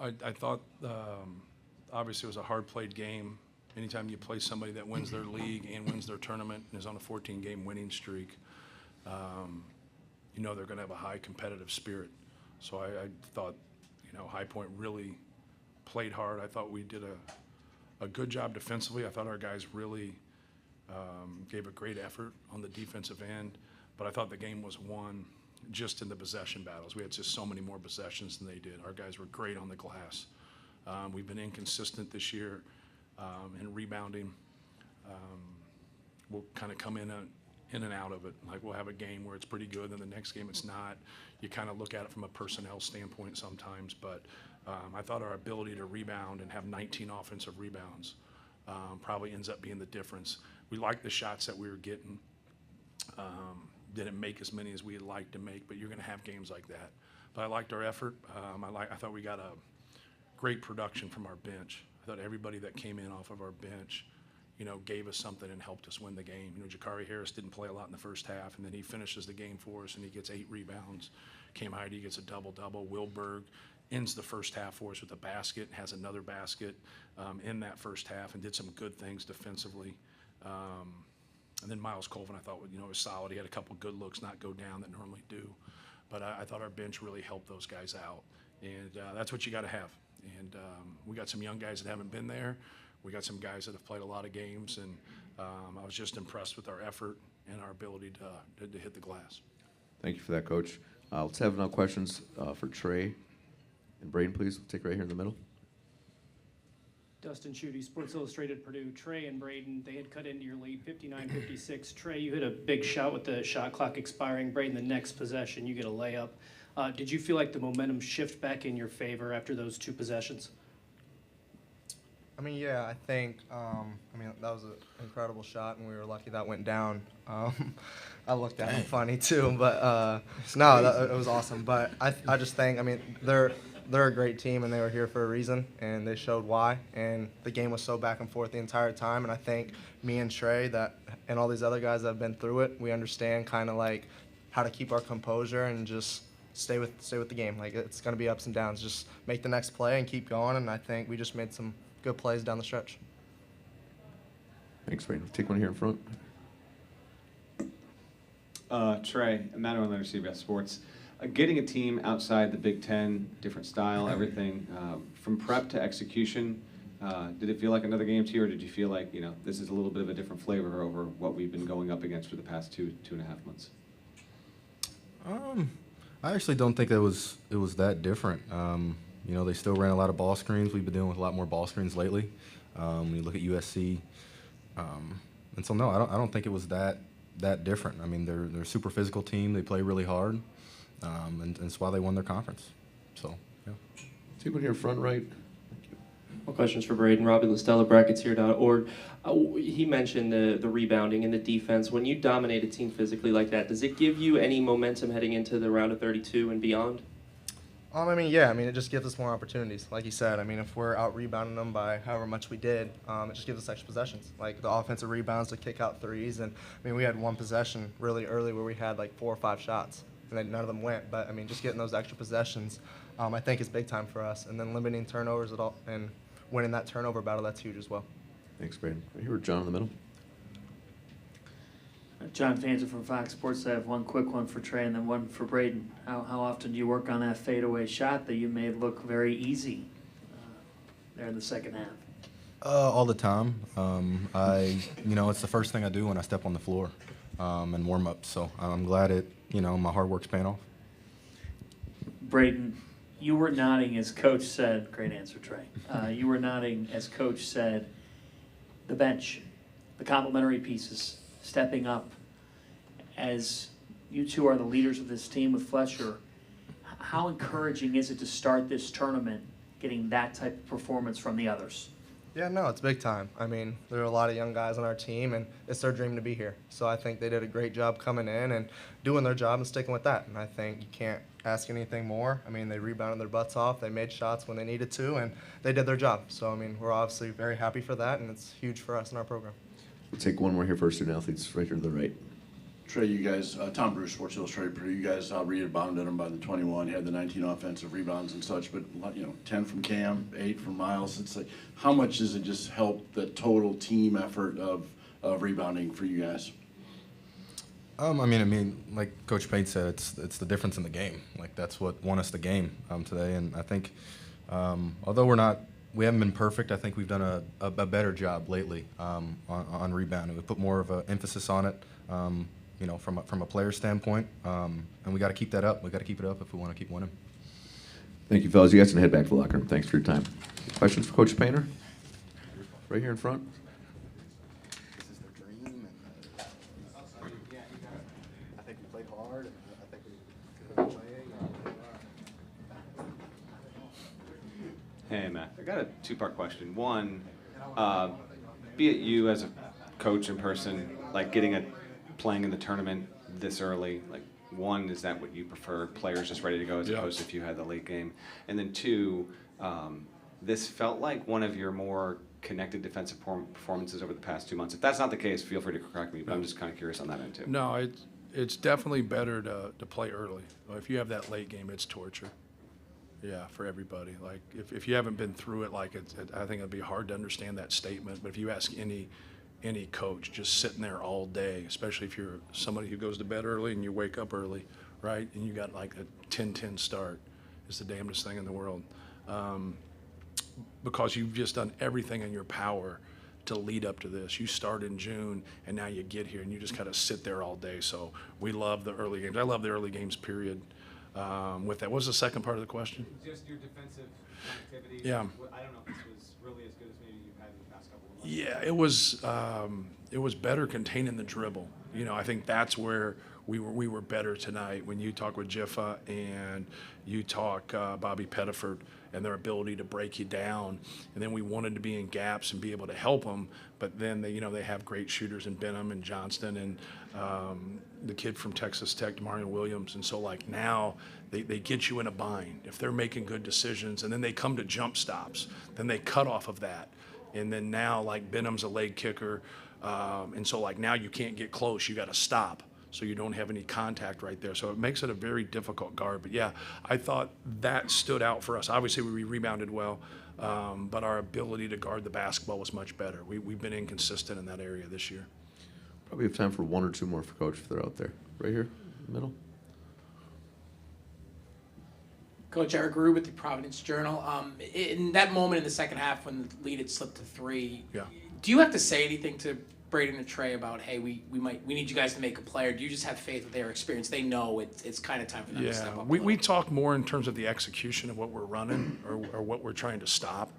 I thought obviously it was a hard-played game. Anytime you play somebody that wins their league and wins their tournament and is on a 14-game winning streak, you know they're going to have a high competitive spirit. So I thought, you know, High Point really played hard. I thought we did a good job defensively. I thought our guys really gave a great effort on the defensive end, but I thought the game was won just in the possession battles. We had just so many more possessions than they did. Our guys were great on the glass. We've been inconsistent this year in rebounding. We'll kind of come in and out of it. Like we'll have a game where it's pretty good, and the next game it's not. You kind of look at it from a personnel standpoint sometimes, but I thought our ability to rebound and have 19 offensive rebounds probably ends up being the difference. We liked the shots that we were getting. Didn't make as many as we'd like to make, but you're going to have games like that. But I liked our effort. I thought we got a great production from our bench. I thought everybody that came in off of our bench, you know, gave us something and helped us win the game. You know, Jakari Harris didn't play a lot in the first half, and then he finishes the game for us, and he gets 8 rebounds. Cam Heide gets a double-double. Wilberg ends the first half for us with a basket, has another basket in that first half, and did some good things defensively. And then Miles Colvin, I thought, you know, was solid. He had a couple good looks, not go down that normally do. But I thought our bench really helped those guys out. And that's what you got to have. And we got some young guys that haven't been there. We got some guys that have played a lot of games. And I was just impressed with our effort and our ability to hit the glass. Thank you for that, Coach. Let's have now questions for Trey and Braden, please. We'll take right here in the middle. Dustin Schutte, Sports Illustrated Purdue. Trey and Braden, they had cut into your lead 59-56. Trey, you hit a big shot with the shot clock expiring. Braden, the next possession, you get a layup. Did you feel like the momentum shift back in your favor after those 2 possessions? I mean, yeah, I think, that was an incredible shot, and we were lucky that went down. I looked at him funny, too, but it was awesome. But I just think, I mean, they're a great team, and they were here for a reason, and they showed why. And the game was so back and forth the entire time, and I think me and Trey and all these other guys that have been through it, we understand kind of like how to keep our composure and just stay with the game. Like, it's going to be ups and downs. Just make the next play and keep going, and I think we just made some good plays down the stretch. Thanks, Braden. We'll take one here in front. Trey, Emmanuel Leonard, CBS Sports. Getting a team outside the Big Ten, different style, everything, from prep to execution, did it feel like another game to you, or did you feel like, you know, this is a little bit of a different flavor over what we've been going up against for the past two and a half months? I actually don't think it was that different. You know, they still ran a lot of ball screens. We've been dealing with a lot more ball screens lately. When you look at USC, and so no, I don't think it was that different. I mean, they're a super physical team. They play really hard. And that's why they won their conference. So, yeah. Take one here front right. More questions for Braden. Robbie Listella, bracketshere.org. He mentioned the rebounding and the defense. When you dominate a team physically like that, does it give you any momentum heading into the round of 32 and beyond? It just gives us more opportunities. Like you said, if we're out rebounding them by however much we did, it just gives us extra possessions. Like the offensive rebounds to kick out threes. And, we had one possession really early where we had like 4 or 5 shots. And then none of them went. But, just getting those extra possessions, I think is big time for us. And then limiting turnovers and winning that turnover battle, that's huge as well. Thanks, Braden. Right here with John in the middle. John Fanzer from Fox Sports. I have one quick one for Trey and then one for Braden. How often do you work on that fadeaway shot that you made look very easy there in the second half? All the time. It's the first thing I do when I step on the floor and warm up. So I'm glad my hard work's paying off. Braden, you were nodding as Coach said. Great answer, Trey. You were nodding as Coach said. The bench, the complementary pieces, stepping up. As you two are the leaders of this team with Fletcher, how encouraging is it to start this tournament getting that type of performance from the others? Yeah, no, it's big time. There are a lot of young guys on our team, and it's their dream to be here. So I think they did a great job coming in and doing their job and sticking with that. And I think you can't ask anything more. They rebounded their butts off. They made shots when they needed to, and they did their job. So, we're obviously very happy for that, and it's huge for us in our program. We'll take one more here for our student athletes right here to the right. Trey, you guys, Tom Bruce, Sports Illustrated, Purdue, you guys rebounded them by the 21. You had the 19 offensive rebounds and such, but 10 from Cam, 8 from Miles. It's like, how much does it just help the total team effort of rebounding for you guys? I mean, like Coach Payne said, it's the difference in the game. Like that's what won us the game today. And I think, although we haven't been perfect, I think we've done a better job lately on rebounding. We put more of an emphasis on it. From a player standpoint, and we got to keep that up. We got to keep it up if we want to keep winning. Thank you, fellas. You guys can head back to the locker room. Thanks for your time. Questions for Coach Painter? Right here in front. This is their dream, and I think we played hard, and I think we could play. Hey, Matt. I got a two-part question. One, be it you as a coach in person, like playing in the tournament this early, like one, is that what you prefer, players just ready to go as opposed to if you had the late game? And then two, this felt like one of your more connected defensive performances over the past 2 months. If that's not the case, feel free to correct me, but I'm just kind of curious on that end too. No, it's definitely better to play early. If you have that late game, it's torture. Yeah, for everybody. Like if you haven't been through it, like I think it'd be hard to understand that statement. But if you ask any coach, just sitting there all day, especially if you're somebody who goes to bed early and you wake up early, right, and you got like a 10-10 start, it's the damnedest thing in the world, because you've just done everything in your power to lead up to this. You start in June, and now you get here, and you just kind of sit there all day. So we love the early games. I love the early games, period. With that, what was the second part of the question? Just your defensive activity. Yeah. I don't know if this was really as good as maybe you've had in the past couple of months. Yeah, it was better containing the dribble. I think that's where we were better tonight. When you talk with Jiffa and you talk Bobby Pettiford and their ability to break you down, and then we wanted to be in gaps and be able to help them. But then they have great shooters in Benham and Johnston and the kid from Texas Tech, Demarion Williams. And so like now they get you in a bind if they're making good decisions, and then they come to jump stops, then they cut off of that. And then now, like, Benham's a leg kicker, and so, like, now you can't get close. You got to stop so you don't have any contact right there. So it makes it a very difficult guard. But, yeah, I thought that stood out for us. Obviously, we rebounded well, but our ability to guard the basketball was much better. We've been inconsistent in that area this year. Probably have time for one or two more for Coach if they're out there. Right here in the middle. Coach Eric Rue with the Providence Journal. In that moment in the second half when the lead had slipped to 3, do you have to say anything to Braden and Trey about, hey, we need you guys to make a play, or do you just have faith with their experience? They know it's kind of time for them to step up. We talk more in terms of the execution of what we're running or what we're trying to stop.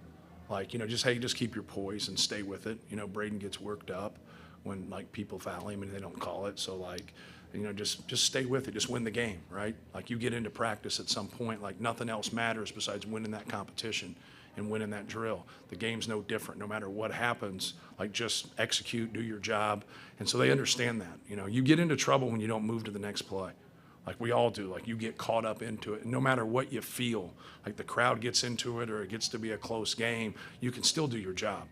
Like, just keep your poise and stay with it. Braden gets worked up when, like, people foul him and they don't call it. So, like, just stay with it. Just win the game, right? Like, you get into practice at some point, like, nothing else matters besides winning that competition and winning that drill. The game's no different. No matter what happens, like, just execute, do your job. And so they understand that. You get into trouble when you don't move to the next play. Like we all do. Like, you get caught up into it. And no matter what you feel, like the crowd gets into it or it gets to be a close game, you can still do your job.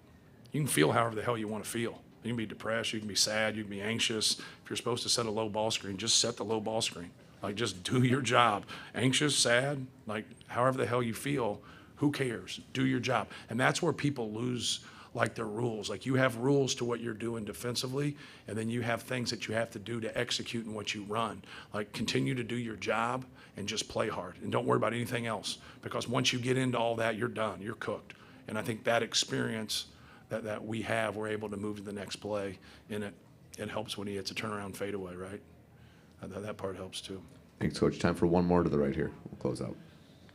You can feel however the hell you want to feel. You can be depressed, you can be sad, you can be anxious. If you're supposed to set a low ball screen, just set the low ball screen. Like, just do your job. Anxious, sad, like, however the hell you feel, who cares? Do your job. And that's where people lose, like, their rules. Like, you have rules to what you're doing defensively, and then you have things that you have to do to execute in what you run. Like, continue to do your job and just play hard. And don't worry about anything else, because once you get into all that, you're done. You're cooked. And I think that experience that we have, we're able to move to the next play, and it helps when he hits a turnaround fadeaway, right? That part helps too. Thanks, Coach. Time for one more to the right here. We'll close out.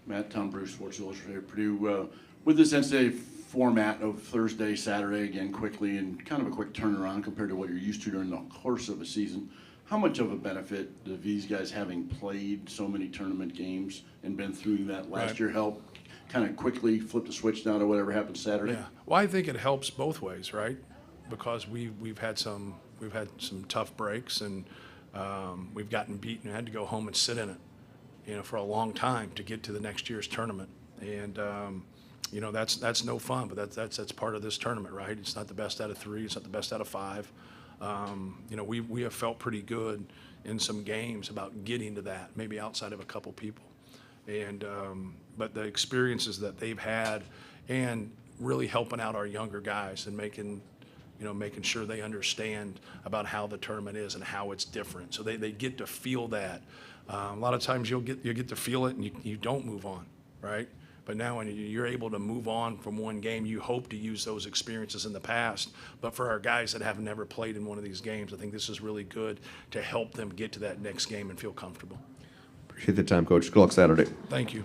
Matt, Tom Bruce, Sports Illustrated, Purdue. With this NCAA format of Thursday, Saturday, again, quickly, and kind of a quick turnaround compared to what you're used to during the course of a season, how much of a benefit do these guys, having played so many tournament games and been through that last year, help kind of quickly flip the switch now to whatever happens Saturday? Yeah. Well, I think it helps both ways, right? Because we've had some tough breaks, and we've gotten beaten and had to go home and sit in it, for a long time to get to the next year's tournament. And that's no fun, but that's part of this tournament, right? It's not the best out of 3, it's not the best out of 5. You know, we have felt pretty good in some games about getting to that, maybe outside of a couple people. And but the experiences that they've had and really helping out our younger guys and making sure they understand about how the tournament is and how it's different. So they get to feel that. A lot of times you'll get to feel it and you don't move on, right? But now when you're able to move on from one game, you hope to use those experiences in the past. But for our guys that have never played in one of these games, I think this is really good to help them get to that next game and feel comfortable. Appreciate the time, Coach. Good luck Saturday. Thank you.